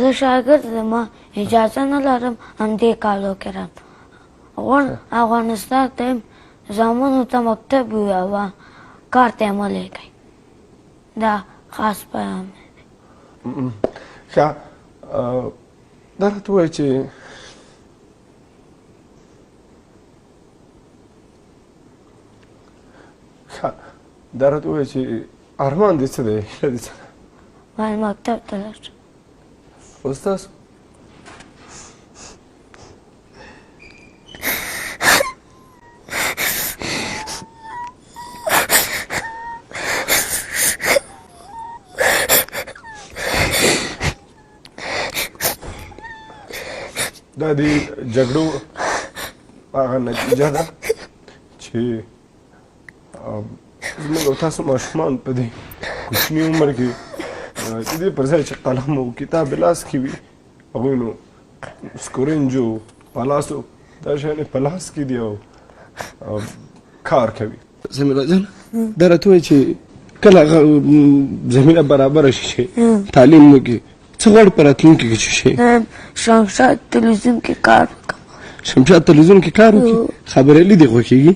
زه شاګرد یم اجازه نه لرم همدې کال وکړم افغانستان ته یم زامنو ته مکتب ووایه کار ته یې مه لېږئ دا خاص پیغام دی ښه دا راته ووایه چې دا راته ووایه چې ارمان دې څه دی هیله دې څه ده باید مکتب ته لاړ شم اوس تاسو دا د جګړو هغه نتیجه ده چې زموږ او تاسو ماشومان په دې کوچني عمر کې د دې پر ځای چې قلم او کتاب لاس کې وي هغوی نو سکرنج او پلاسو دا شیانې په لاس کې دي او کار کوي زمیله جان دا راته وایي چې کله هغه زمینه برابره شي چې تعلیم وکړي څه غواړي په راتلونکي کې چې شي شمشاد تلویزیون کې کار وکړم شمشاد تلویزیون کې کار وکړي خبریالي دې خوښېږي